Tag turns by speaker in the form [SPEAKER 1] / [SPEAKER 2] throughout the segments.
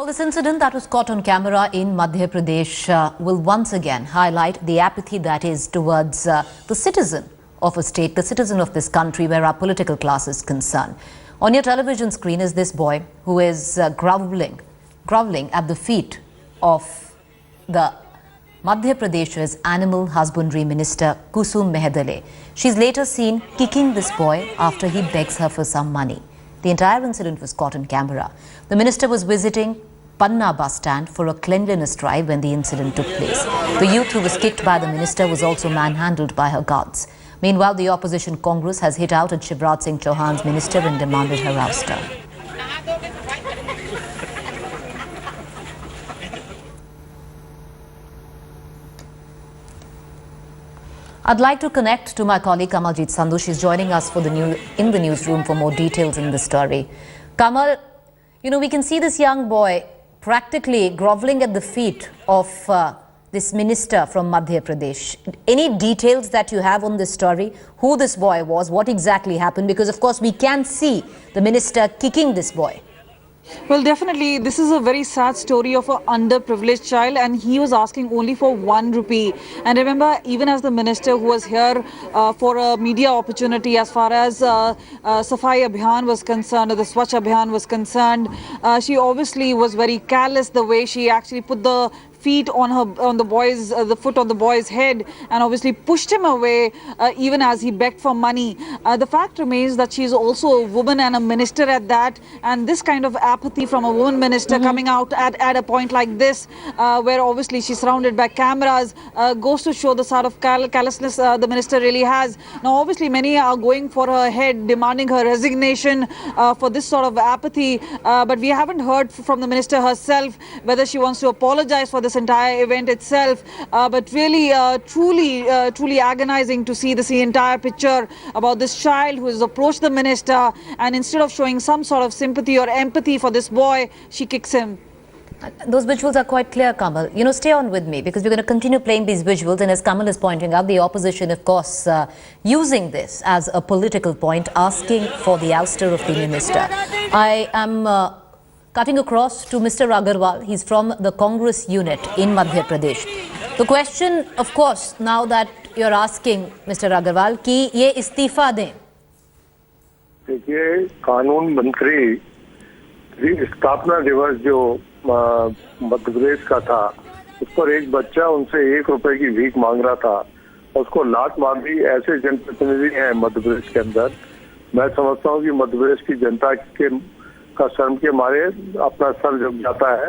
[SPEAKER 1] Well, this incident that was caught on camera in Madhya Pradesh will once again highlight the apathy that is towards the citizen of a state, the citizen of this country where our political class is concerned. On your television screen is this boy who is groveling at the feet of the Madhya Pradesh's Animal Husbandry Minister Kusum Mehdele. She's later seen kicking this boy after he begs her for some money. The entire incident was caught on camera. The minister was visiting Panna bus stand for a cleanliness drive when the incident took place. The youth who was kicked by the minister was also manhandled by her guards. Meanwhile, the opposition Congress has hit out at Shivraj Singh Chauhan's minister and demanded her ouster. I'd like to connect to my colleague Kamaljeet Sandhu. She's joining us in the newsroom for more details in the story. Kamal, we can see this young boy practically groveling at the feet of this minister from Madhya Pradesh. Any details that you have on this story? Who this boy was? What exactly happened? Because, of course, we can see the minister kicking this boy.
[SPEAKER 2] Well, definitely, this is a very sad story of an underprivileged child, and he was asking only for 1 rupee. And remember, even as the minister who was here for a media opportunity as far as Safai Abhiyan was concerned, or the Swachh Abhiyan was concerned, she obviously was very callous the way she actually put the feet on the boy's head and obviously pushed him away even as he begged for money. The fact remains that she's also a woman and a minister at that, and this kind of apathy from a woman minister coming out at a point like this where obviously she's surrounded by cameras goes to show the sort of callousness the minister really has. Now obviously many are going for her head, demanding her resignation for this sort of apathy, but we haven't heard from the minister herself whether she wants to apologize for this entire event itself, but really truly agonizing to see this entire picture about this child who has approached the minister, and instead of showing some sort of sympathy or empathy for this boy, she kicks him.
[SPEAKER 1] Those visuals are quite clear, Kamal. Stay on with me because we're going to continue playing these visuals, and as Kamal is pointing out, the opposition, of course, using this as a political point, asking for the ouster of the minister. I am cutting across to Mr. Agarwal. He's from the Congress unit in Madhya Pradesh. The question, of course, now that you're asking, Mr. Agarwal, कि ये इस्तीफा दें.
[SPEAKER 3] देखिए, कानून मंत्री स्थापना दिवस जो मध्य प्रदेश का था, उस पर एक बच्चा उनसे 1 रुपए की भीख मांग रहा था, उसको लात मार दी. ऐसे जनप्रतिनिधि हैं मध्य प्रदेश के अंदर. मैं समझता हूँ कि मध्य प्रदेश की जनता का शर्म के मारे अपना सर झुक जाता है.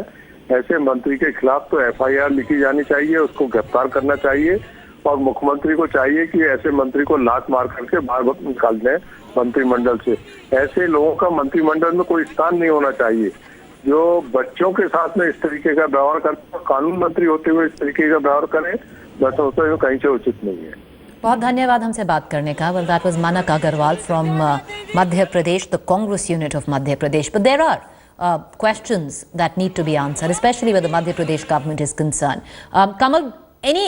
[SPEAKER 3] ऐसे मंत्री के खिलाफ तो FIR लिखी जानी चाहिए, उसको गिरफ्तार करना चाहिए, और मुख्यमंत्री को चाहिए कि ऐसे मंत्री को लात मार करके बाहर निकाल दें मंत्रिमंडल से. ऐसे लोगों का मंत्रिमंडल में कोई स्थान नहीं होना चाहिए. जो बच्चों के साथ में इस तरीके का व्यवहार करते, कानून मंत्री होते हुए इस तरीके का व्यवहार करें, मैं समझता हूँ कहीं से उचित नहीं है.
[SPEAKER 1] बहुत धन्यवाद हमसे बात करने का. Well, that was Manak Agarwal from Madhya Pradesh, the Congress unit of Madhya Pradesh. But there are questions that need to be answered, especially where the Madhya Pradesh government is concerned. Kamal,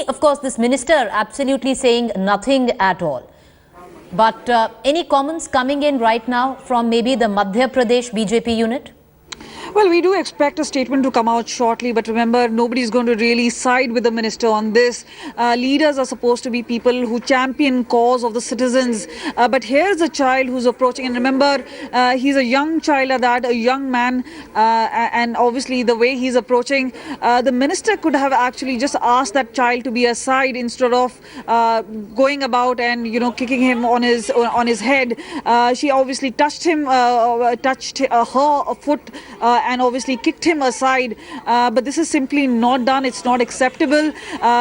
[SPEAKER 1] of course, this minister absolutely saying nothing at all. But any comments coming in right now from maybe the Madhya Pradesh BJP unit?
[SPEAKER 2] Well, we do expect a statement to come out shortly, but remember, nobody's going to really side with the minister on this. Leaders are supposed to be people who champion cause of the citizens. But here's a child who's approaching, and remember, he's a young child at that, a young man, and obviously the way he's approaching, the minister could have actually just asked that child to be aside instead of going about and kicking him on his head. She obviously touched him, touched her foot, and obviously kicked him aside, but this is simply not done. It's not acceptable.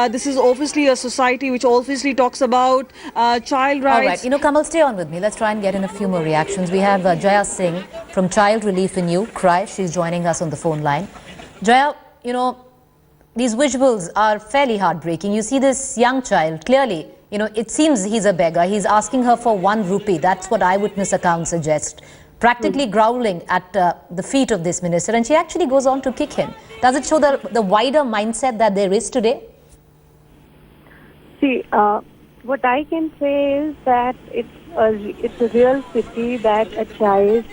[SPEAKER 2] This is obviously a society which obviously talks about child rights.
[SPEAKER 1] All right, Kamal, stay on with me. Let's try and get in a few more reactions. We have Jaya Singh from Child Relief in You, Cry. She's joining us on the phone line. Jaya, these visuals are fairly heartbreaking. You see this young child, clearly, it seems he's a beggar. He's asking her for 1 rupee. That's what eyewitness accounts suggest. Practically growling at the feet of this minister, and she actually goes on to kick him. Does it show the wider mindset that there is today?
[SPEAKER 4] See, what I can say is that it's a real pity that a child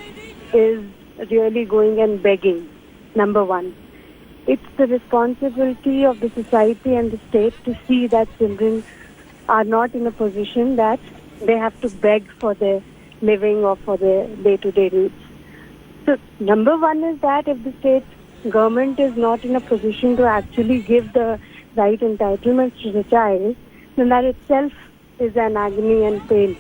[SPEAKER 4] is really going and begging, number one. it's the responsibility of the society and the state to see that children are not in a position that they have to beg for their living or for their day-to-day needs. So number one is that if the state government is not in a position to actually give the right entitlements to the child, then that itself is an agony and pain,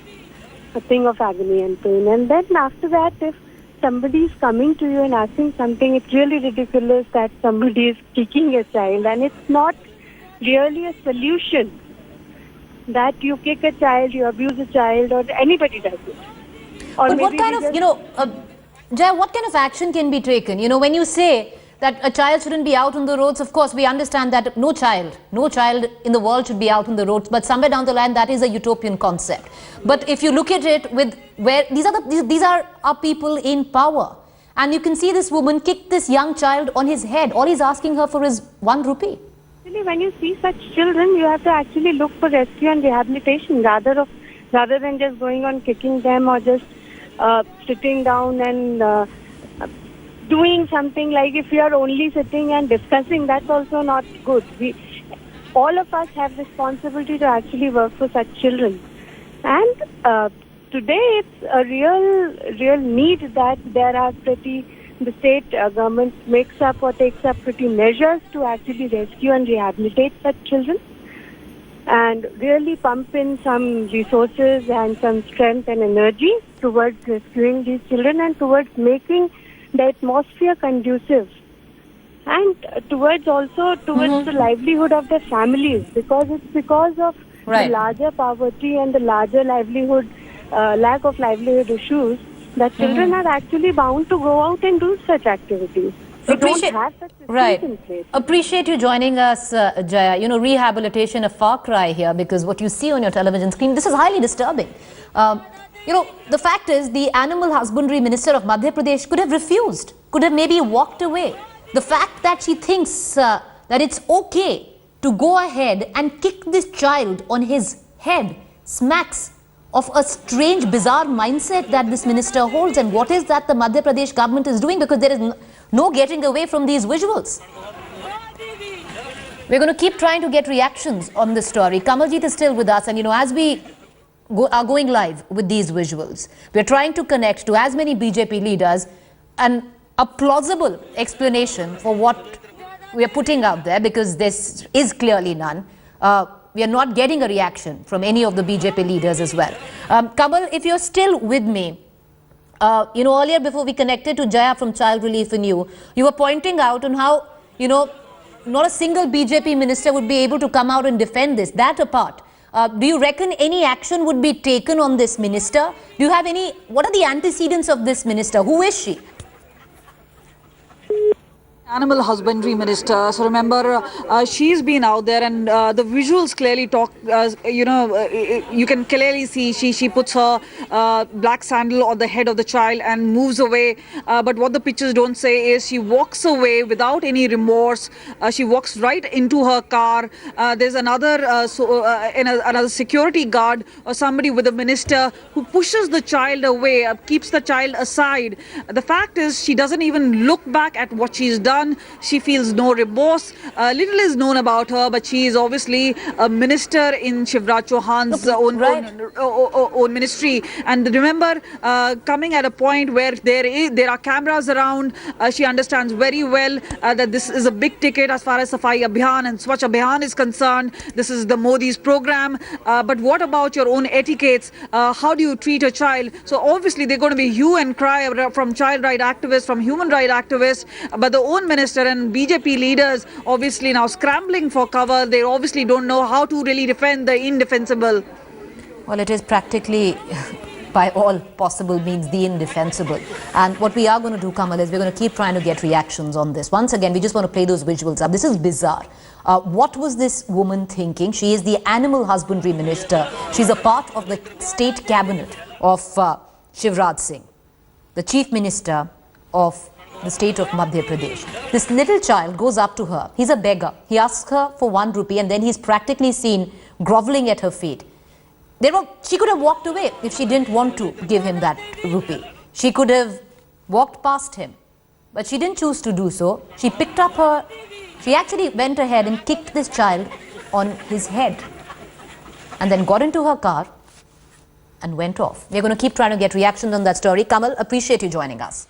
[SPEAKER 4] a thing of agony and pain. And then after that, if somebody is coming to you and asking something, it's really ridiculous that somebody is kicking a child, and it's not really a solution that you kick a child, you abuse a child, or anybody does it. Or
[SPEAKER 1] But what
[SPEAKER 4] maybe
[SPEAKER 1] kind
[SPEAKER 4] we
[SPEAKER 1] of,
[SPEAKER 4] just-
[SPEAKER 1] Jaya, what kind of action can be taken? When you say that a child shouldn't be out on the roads, of course, we understand that no child in the world should be out on the roads, but somewhere down the line, that is a utopian concept. But if you look at it with where these are our people in power, and you can see this woman kick this young child on his head. All he's asking her for is 1 rupee.
[SPEAKER 4] Actually, when you see such children, you have to actually look for rescue and rehabilitation rather than just going on kicking them or just sitting down and doing something. Like if you are only sitting and discussing, that's also not good. All of us have responsibility to actually work for such children. And today it's a real need that the state government makes up or takes up pretty measures to actually rescue and rehabilitate such children and really pump in some resources and some strength and energy towards rescuing these children and towards making the atmosphere conducive and towards the livelihood of their families, because it's because of
[SPEAKER 1] Right.
[SPEAKER 4] the larger poverty and the larger lack of livelihood issues that children are actually bound to go out and do such activities. We don't have such systems in place.
[SPEAKER 1] Appreciate you joining us, Jaya. Rehabilitation, a far cry here, because what you see on your television screen, this is highly disturbing. The fact is, the Animal Husbandry Minister of Madhya Pradesh could have refused, could have maybe walked away. The fact that she thinks that it's okay to go ahead and kick this child on his head smacks of a strange, bizarre mindset that this minister holds. And what is that the Madhya Pradesh government is doing? Because there is no getting away from these visuals. We're going to keep trying to get reactions on this story. Kamaljeet is still with us, and as we are going live with these visuals, we're trying to connect to as many BJP leaders and a plausible explanation for what we are putting out there, because this is clearly none. We are not getting a reaction from any of the BJP leaders as well. Kamal, if you're still with me, earlier before we connected to Jaya from Child Relief in you were pointing out on how, not a single BJP minister would be able to come out and defend this. That apart, do you reckon any action would be taken on this minister? Do you have what are the antecedents of this minister? Who is she?
[SPEAKER 2] Animal Husbandry Minister. So remember, she's been out there, and the visuals clearly talk. You can clearly see she puts her black sandal on the head of the child and moves away. But what the pictures don't say is she walks away without any remorse. She walks right into her car. There's another another security guard or somebody with the minister who pushes the child away, keeps the child aside. The fact is, she doesn't even look back at what she's done. She feels no remorse. Little is known about her, but she is obviously a minister in Shivraj Chauhan's own ministry. And remember, coming at a point where there are cameras around, she understands very well that this is a big ticket as far as Safai Abhiyan and Swachh Abhiyan is concerned. This is the Modi's program. But what about your own etiquettes? How do you treat a child? So obviously, they're going to be hue and cry from child right activists, from human right activists, but the own minister and BJP leaders obviously now scrambling for cover. They obviously don't know how to really defend the indefensible.
[SPEAKER 1] Well, it is practically, by all possible means, the indefensible. And what we are going to do, Kamal, is we're going to keep trying to get reactions on this. Once again, we just want to play those visuals up. This is bizarre. What was this woman thinking? She is the Animal Husbandry Minister. She's a part of the state cabinet of Shivraj Singh, the Chief Minister of the state of Madhya Pradesh. This little child goes up to her. He's a beggar. He asks her for 1 rupee, and then he's practically seen grovelling at her feet. She could have walked away if she didn't want to give him that rupee. She could have walked past him, but she didn't choose to do so. She picked up her She actually went ahead and kicked this child on his head and then got into her car and went off. We're going to keep trying to get reactions on that story. Kamal, appreciate you joining us.